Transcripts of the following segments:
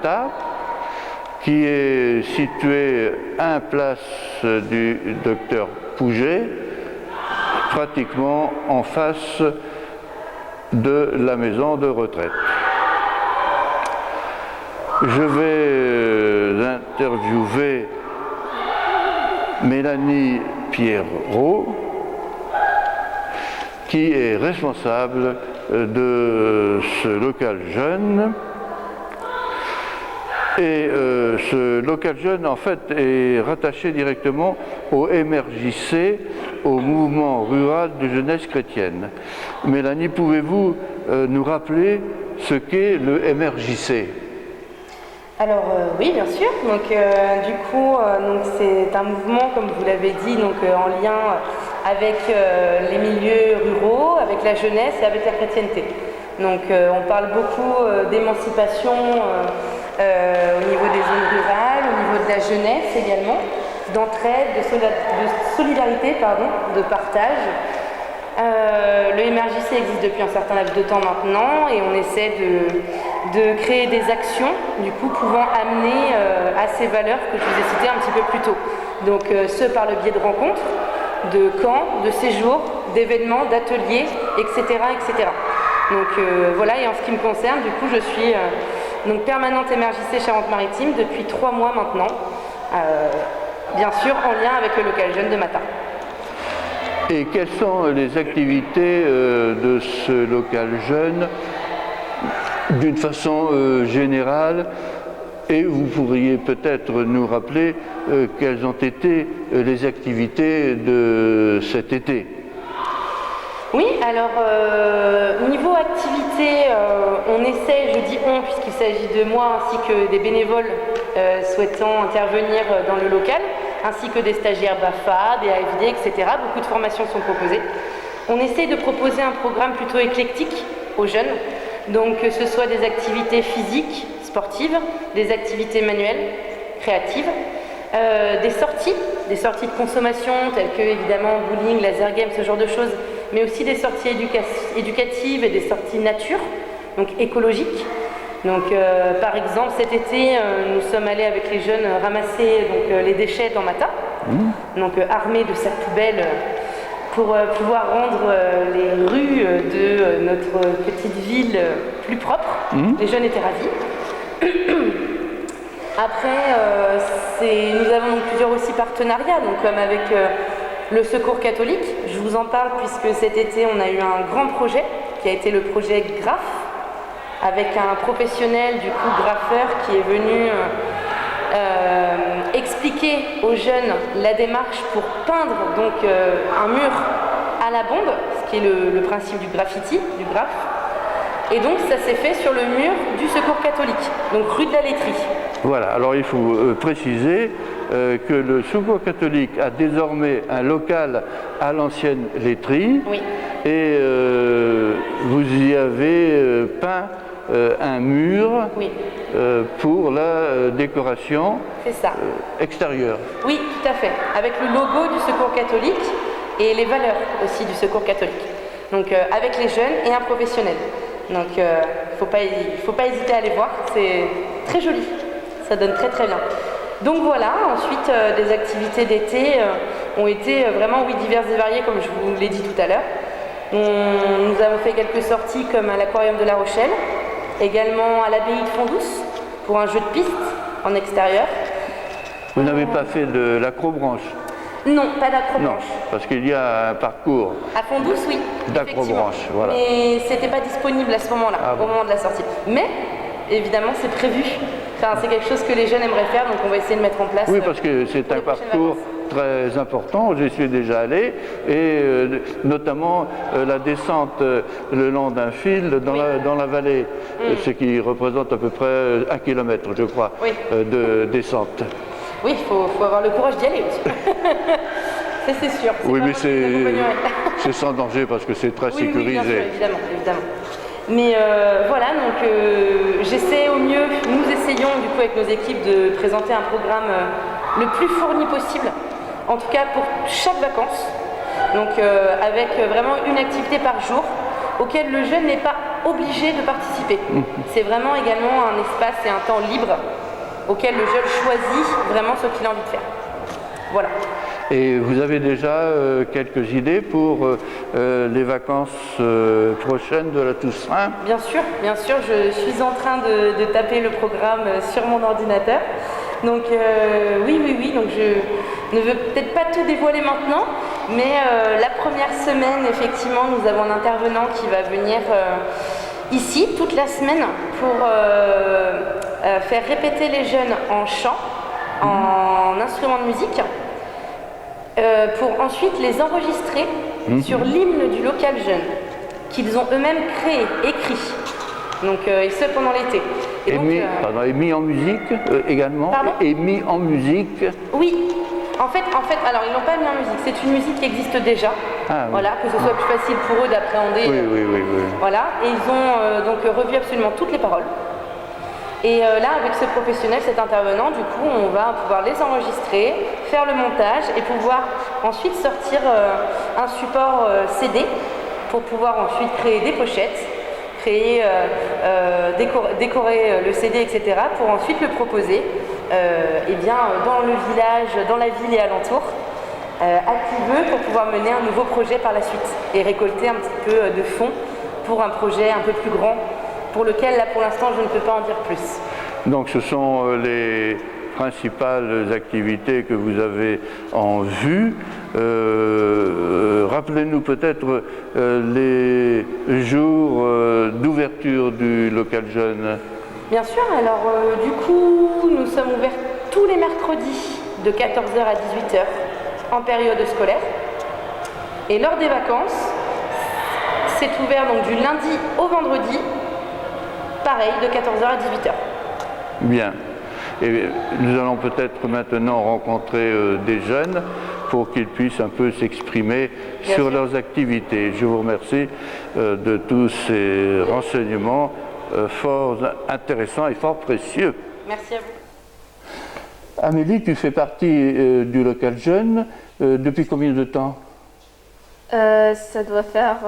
Mata, qui est situé 1 place du docteur Pouget, pratiquement en face de la maison de retraite. Je vais interviewer Mélanie Pierrot, qui est responsable de ce local jeune. Et ce local jeune, en fait, est rattaché directement au MRJC, au mouvement rural de jeunesse chrétienne. Mélanie, pouvez-vous nous rappeler ce qu'est le MRJC ? Alors oui, bien sûr. Donc du coup, c'est un mouvement, comme vous l'avez dit, en lien avec les milieux ruraux, avec la jeunesse et avec la chrétienté. Donc on parle beaucoup d'émancipation au niveau des zones rurales, au niveau de la jeunesse également, d'entraide, de solidarité, de partage. Le MRJC existe depuis un certain laps de temps maintenant et on essaie de créer des actions du coup pouvant amener à ces valeurs que je vous ai citées un petit peu plus tôt. Donc ce par le biais de rencontres, de camps, de séjours, d'événements, d'ateliers, etc., etc. Donc voilà, et en ce qui me concerne, du coup je suis donc permanente MRJC Charente-Maritime depuis 3 mois maintenant, bien sûr en lien avec le local jeune de Mata. Et quelles sont les activités de ce local jeune d'une façon générale? Et vous pourriez peut-être nous rappeler quelles ont été les activités de cet été? Oui, alors niveau activité, on essaie, je dis on, puisqu'il s'agit de moi ainsi que des bénévoles souhaitant intervenir dans le local, ainsi que des stagiaires BAFA, des AFD, etc. Beaucoup de formations sont proposées. On essaie de proposer un programme plutôt éclectique aux jeunes, donc que ce soit des activités physiques, sportives, des activités manuelles, créatives, des sorties de consommation telles que évidemment bowling, laser game, ce genre de choses, mais aussi des sorties éducatives et des sorties nature, donc écologiques. Donc par exemple cet été nous sommes allés avec les jeunes ramasser les déchets dans Mata, donc armés de sacs poubelles pour pouvoir rendre les rues de notre petite ville plus propres. Les jeunes étaient ravis. Après, nous avons donc plusieurs aussi partenariats, donc comme avec le Secours catholique. Je vous en parle puisque cet été on a eu un grand projet qui a été le projet GRAF, avec un professionnel du coup graffeur qui est venu expliquer aux jeunes la démarche pour peindre donc un mur à la bombe, ce qui est le principe du graffiti, du graphe. Et donc ça s'est fait sur le mur du Secours catholique, donc rue de la Laiterie. Voilà, alors il faut préciser que le Secours catholique a désormais un local à l'ancienne laiterie. Oui. Et vous y avez peint un mur. Oui. Pour la décoration extérieure. Oui, tout à fait, avec le logo du Secours catholique et les valeurs aussi du Secours catholique. Donc avec les jeunes et un professionnel. Donc faut pas hésiter à aller voir, c'est très joli, ça donne très très bien. Donc voilà, ensuite des activités d'été ont été vraiment diverses et variées comme je vous l'ai dit tout à l'heure. Nous avons fait quelques sorties comme à l'aquarium de La Rochelle, également à l'abbaye de Fondouce pour un jeu de piste en extérieur. Vous n'avez pas fait de l'acrobranche? Non, pas d'acrobranche. Non, parce qu'il y a un parcours. À Fondouce, oui. D'acrobranche, voilà. Mais c'était pas disponible à ce moment-là, au moment de la sortie. Mais évidemment, c'est prévu. Enfin, c'est quelque chose que les jeunes aimeraient faire, donc on va essayer de mettre en place. Oui, parce que c'est un parcours très important, j'y suis déjà allé, et notamment la descente le long d'un fil dans la vallée, ce qui représente à peu près 1 kilomètre, je crois, de descente. Oui, il faut avoir le courage d'y aller aussi. C'est sûr. Oui, mais c'est sans danger parce que c'est très sécurisé. Oui, bien sûr, évidemment. Mais voilà, donc j'essaie au mieux, nous essayons du coup avec nos équipes de présenter un programme le plus fourni possible, en tout cas pour chaque vacances, donc avec vraiment une activité par jour, auquel le jeune n'est pas obligé de participer. C'est vraiment également un espace et un temps libre auquel le jeune choisit vraiment ce qu'il a envie de faire. Voilà. Et vous avez déjà quelques idées pour les vacances prochaines de la Toussaint? Bien sûr, je suis en train de taper le programme sur mon ordinateur. Donc oui, donc je ne veux peut-être pas tout dévoiler maintenant, mais la première semaine, effectivement, nous avons un intervenant qui va venir ici toute la semaine pour faire répéter les jeunes en chant, en instruments de musique, pour ensuite les enregistrer sur l'hymne du local jeune, qu'ils ont eux-mêmes créé, écrit, donc, et ce pendant l'été. Et, et mis en musique également. Pardon? Et mis en musique. Oui, en fait, alors ils n'ont pas mis en musique, c'est une musique qui existe déjà, voilà, que ce soit plus facile pour eux d'appréhender. Oui. Voilà, et ils ont donc revu absolument toutes les paroles. Et là, avec ce professionnel, cet intervenant, du coup, on va pouvoir les enregistrer, faire le montage et pouvoir ensuite sortir un support CD pour pouvoir ensuite créer des pochettes, décorer le CD, etc. pour ensuite le proposer dans le village, dans la ville et alentour, à qui veut, pour pouvoir mener un nouveau projet par la suite et récolter un petit peu de fonds pour un projet un peu plus grand, pour lequel, là, pour l'instant, je ne peux pas en dire plus. Donc, ce sont les principales activités que vous avez en vue. Rappelez-nous peut-être les jours d'ouverture du local jeune. Bien sûr, alors du coup, nous sommes ouverts tous les mercredis de 14h à 18h en période scolaire. Et lors des vacances, c'est ouvert donc du lundi au vendredi, pareil, de 14h à 18h. Bien. Et nous allons peut-être maintenant rencontrer des jeunes pour qu'ils puissent un peu s'exprimer sur leurs activités. Je vous remercie de tous ces renseignements fort intéressants et fort précieux. Merci à vous. Amélie, tu fais partie du local jeune depuis combien de temps? Ça doit faire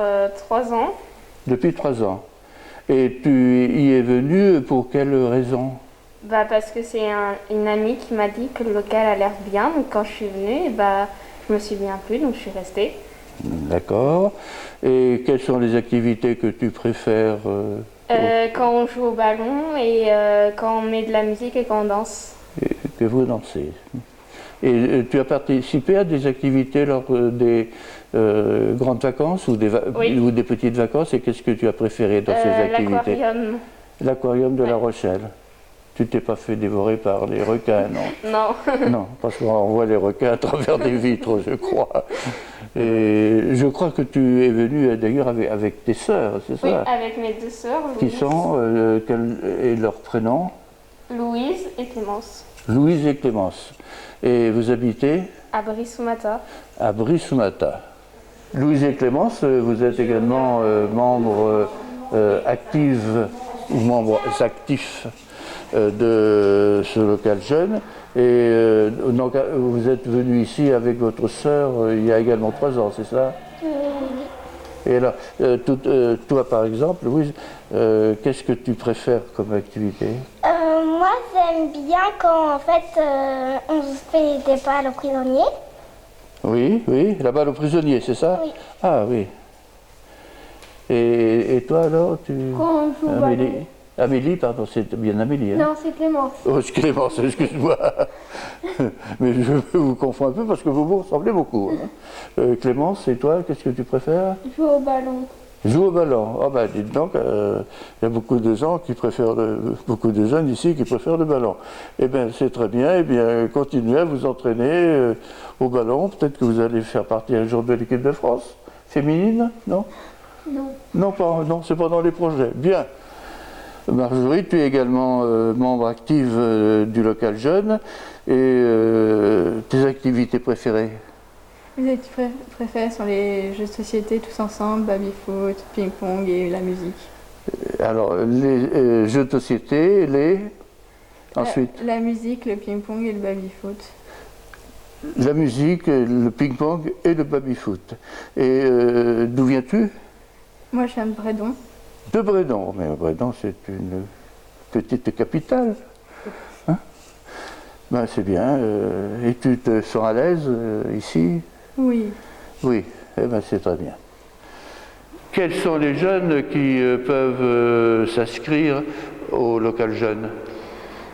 3 ans. Depuis 3 ans. Et tu y es venue pour quelle raison? Parce que c'est une amie qui m'a dit que le local a l'air bien. Donc quand je suis venue, je me suis bien plu, donc je suis restée. D'accord. Et quelles sont les activités que tu préfères quand on joue au ballon et quand on met de la musique et quand on danse. Et que vous dansez. Et tu as participé à des activités lors des grandes vacances ou des petites vacances, et qu'est-ce que tu as préféré dans ces activités? L'aquarium. L'aquarium de La Rochelle. Tu t'es pas fait dévorer par les requins, non? Non. Non, parce qu'on voit les requins à travers des vitres, je crois. Et je crois que tu es venu d'ailleurs avec tes sœurs, c'est ça? Oui, avec mes 2 sœurs. Qui sont, quel est leur prénom? Louise et Clémence. Louise et Clémence. Et vous habitez? À Brissoumata. À Brissoumata. Louise et Clémence, vous êtes également membres actifs ou membres actifs de ce local jeune. Et donc, vous êtes venu ici avec votre sœur il y a également 3 ans, c'est ça? Oui. Et alors, toi par exemple, Louise, qu'est-ce que tu préfères comme activité? Moi, j'aime bien quand en fait on fait des balles aux prisonniers. Oui, la balle aux prisonniers, c'est ça? Oui. Ah oui. Et toi alors, Quand on joue au Amélie? ballon. Amélie, pardon, c'est bien Amélie. Hein? Non, c'est Clémence. Oh, c'est Clémence, excuse-moi. Mais je vous confonds un peu parce que vous vous ressemblez beaucoup. Hein? Clémence, et toi, qu'est-ce que tu préfères? Jouer au ballon. Jouer au ballon. Ah ben dites donc, il y a beaucoup de gens qui préfèrent, beaucoup de jeunes ici qui préfèrent le ballon. Eh bien c'est très bien, eh bien continuez à vous entraîner au ballon. Peut-être que vous allez faire partie un jour de l'équipe de France féminine, non? Non. Non, c'est pas dans les projets. Bien. Marjorie, tu es également membre active du local jeune, et tes activités préférées? Mes activités préférées sont les jeux de société tous ensemble, baby-foot, ping-pong et la musique. Alors, les jeux de société, ensuite la musique, le ping-pong et le baby-foot. La musique, le ping-pong et le baby-foot. Et d'où viens-tu? Moi, je viens de Bredon. de Bredon. Mais Bredon, c'est une petite capitale. Hein? Ben, c'est bien. Et tu te sens à l'aise ici? Oui. Oui, eh ben, c'est très bien. Quels sont les jeunes qui peuvent s'inscrire au local jeune?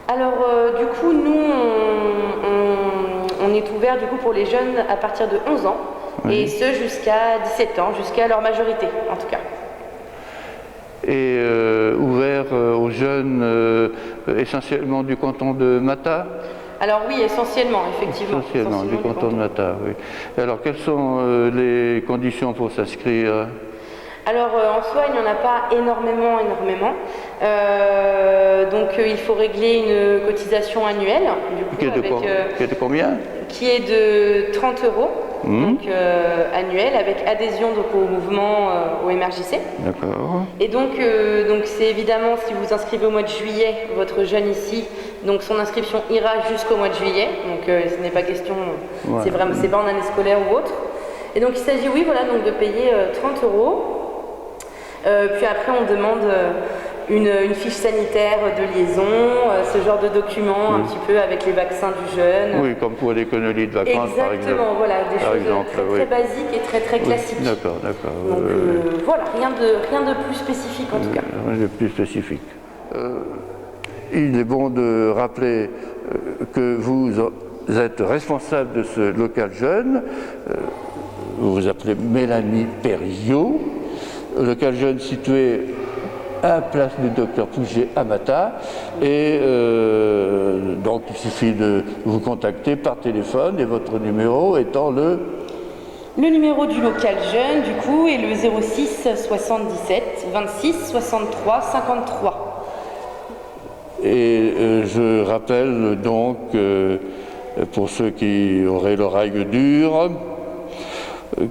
Alors, du coup, nous, on est ouvert du coup, pour les jeunes à partir de 11 ans, oui. Et ce jusqu'à 17 ans, jusqu'à leur majorité en tout cas. Et ouvert aux jeunes essentiellement du canton de Matha? Alors oui, essentiellement, effectivement. Essentiellement du canton de Matha, oui. Alors, quelles sont les conditions pour s'inscrire? Alors en soi, il n'y en a pas énormément. Donc il faut régler une cotisation annuelle. Du coup, qui est de combien? Qui est de 30 €, donc annuel, avec adhésion donc, au mouvement au MRJC. D'accord. Et donc c'est évidemment, si vous inscrivez au mois de juillet, votre jeune ici, donc son inscription ira jusqu'au mois de juillet. Donc ce n'est pas question, ouais. C'est pas en année scolaire ou autre. Et donc il s'agit, oui, voilà, donc de payer 30 €. Puis après, on demande une fiche sanitaire de liaison, ce genre de documents, un petit peu avec les vaccins du jeune. Oui, comme pour les colonies de vacances, par exemple. Exactement, voilà, des choses très basiques et très classiques. D'accord. Donc voilà, rien de plus spécifique en tout cas. Rien de plus spécifique. Il est bon de rappeler que vous êtes responsable de ce local jeune. Vous vous appelez Mélanie Perriot. Local jeune situé à place du docteur Pouget à Matha. Et donc il suffit de vous contacter par téléphone et votre numéro étant le numéro du local jeune du coup est le 06 77 26 63 53. Et je rappelle donc pour ceux qui auraient l'oreille dure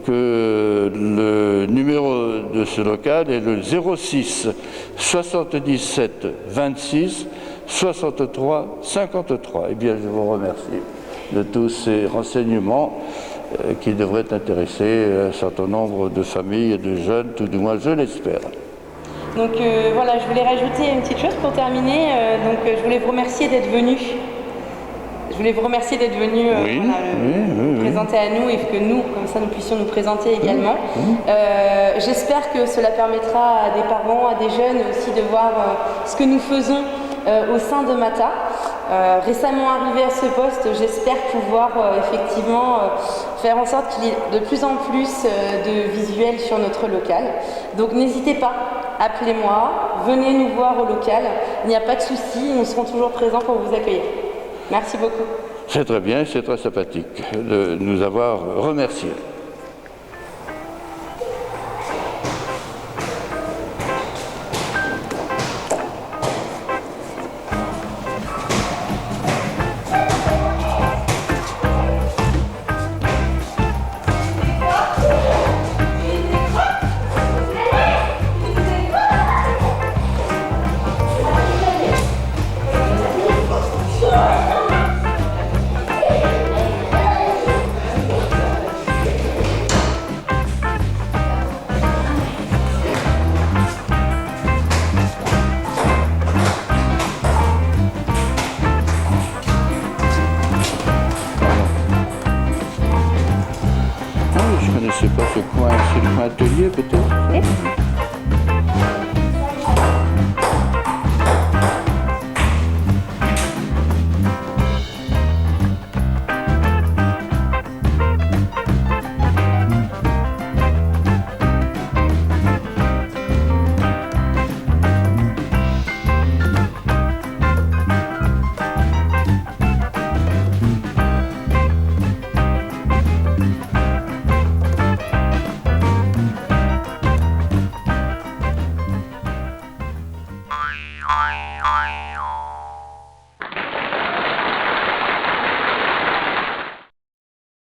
que le numéro de ce local est le 06 77 26 63 53. Eh bien, je vous remercie de tous ces renseignements qui devraient intéresser un certain nombre de familles et de jeunes, tout du moins je l'espère. Donc voilà, je voulais rajouter une petite chose pour terminer. Je voulais vous remercier d'être venus. Présenter à nous et que nous, comme ça, nous puissions nous présenter également. J'espère que cela permettra à des parents, à des jeunes aussi de voir ce que nous faisons au sein de Matha. Récemment arrivé à ce poste, j'espère pouvoir effectivement faire en sorte qu'il y ait de plus en plus de visuels sur notre local. Donc n'hésitez pas, appelez-moi, venez nous voir au local, il n'y a pas de souci, nous serons toujours présents pour vous accueillir. Merci beaucoup. C'est très bien, c'est très sympathique de nous avoir remerciés. C'est le coin atelier peut-être? Oui. Oi, oi, oi.